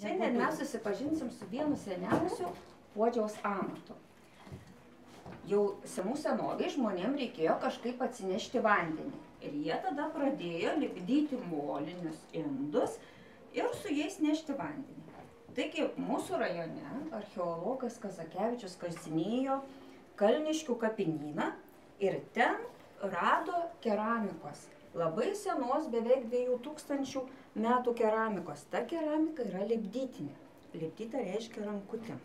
Šiandien mes susipažinsim su vienu seniausiu puodžiaus amatu. Jau senų senovėj žmonėm reikėjo kažkaip atsinešti vandenį. Ir jie tada pradėjo lipdyti molinius indus ir su jais nešti vandenį. Taigi mūsų rajone archeologas Kazakevičius kasinėjo Kalniškių kapinyną ir ten rado keramikos. Labai senos, beveik 2000 metų keramikos. Ta keramika yra lipdytinė. Lipdyta reiškia rankutė.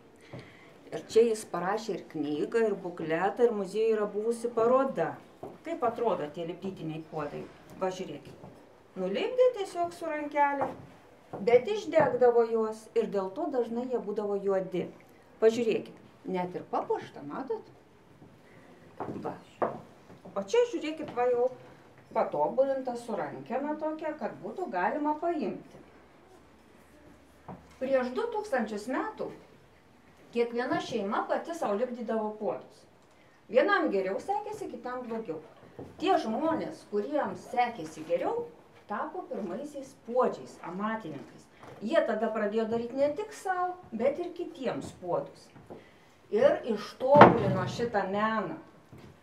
Ir čia jis parašė ir knygą, ir bukletą, ir muziejuje yra buvusi paroda. Kaip atrodo tie lipdytiniai puodai? Va, žiūrėkit. Nulipdė tiesiog su rankelė, bet išdegdavo juos ir dėl to dažnai jie būdavo juodi. Pažiūrėkit, net ir papuošta, matot? Va. O čia, žiūrėkit, va jau patobulinta su rankena tokia, kad būtų galima paimti. Prieš 2000 metų kiekviena šeima pati sau lipdydavo puodus. Vienam geriau sekėsi, kitam blogiau. Tie žmonės, kuriems sekėsi geriau, tapo pirmaisiais puodžiais, amatininkais. Jie tada pradėjo daryti ne tik savo, bet ir kitiems puodus. Ir ištobulino šitą meną.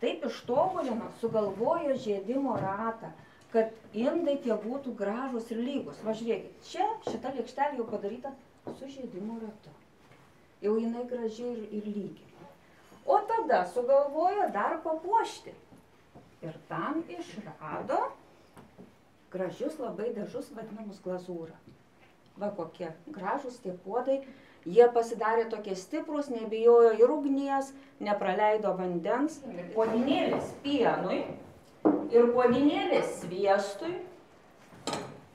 Taip ištobulino, sugalvojo žiedimo ratą, kad indai tie būtų gražus ir lygus. Va, žiūrėkit, čia šita lėkštelė jau padaryta su žiedimo ratu. Jau jinai gražiai ir lygi. O tada sugalvojo dar papuošti. Ir tam išrado gražius labai dažus vadinamus glazūrą. Va, kokie gražus tie puodai. Jie pasidarė tokie stiprus, nebijojo ir ugnies, nepraleido vandens. Puodynėlis pienui ir puodynėlis sviestui.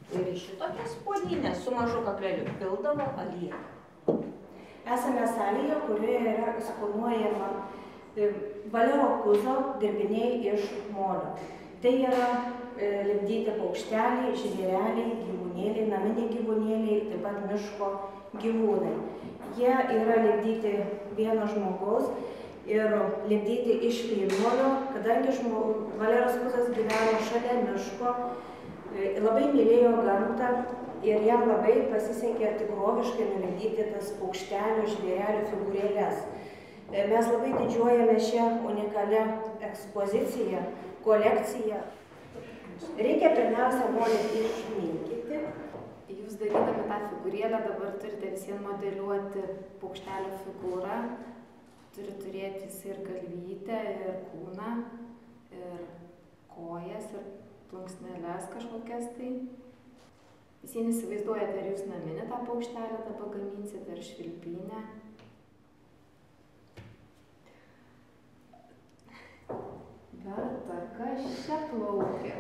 Ir iš šitokias puodynės su mažu kakleliu pildavo aliejų. Esame salėje, kurioje yra eksponuojama Valero Kuzo dirbiniai iš molio. Tai yra lipdyti paukšteliai, žvėreliai, gyvūnėliai, naminiai gyvūnėliai, taip pat miško gyvūnai. Jie yra lipdyti vieno žmogaus ir lipdyti iš molio, kadangi Valeras Kuzas gyveno šalia miško, labai mylėjo gamtą ir jam labai pasisekė tikroviškai nulipdyti tas paukštelių, žvėrelių figūrėles. Mes labai didžiuojame šią unikalią ekspoziciją, kolekciją. Reikia pirmiausia molį išminkyti. Jūs darydami tą figūrėlę dabar turite visiems modeliuoti paukštelio figūrą. Turi turėti jis ir galvytę, ir kūną, ir kojas, ir plunksneles kažkokias tai. Visi įsivaizduojate, ar jūs naminį tą paukštelę pagaminsite, ar švilpynę. Berta, kas čia plaukia?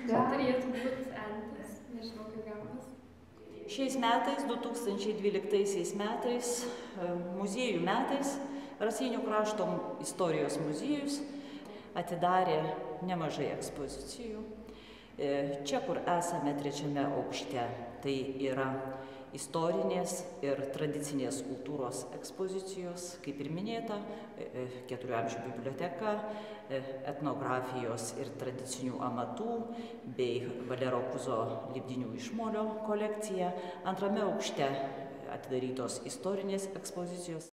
Čia turėtų būti antis, nežinau kaip gaunas. Šiais metais, 2012 metais, muziejų metais, Raseinių krašto istorijos muziejus atidarė nemažai ekspozicijų. Čia, kur esame trečiame aukšte, tai yra istorinės ir tradicinės kultūros ekspozicijos, kaip ir minėta, 4 amžių biblioteka, etnografijos ir tradicinių amatų bei Valero Kuzo lipdinių iš molio kolekcija. Antrame aukšte atidarytos istorinės ekspozicijos.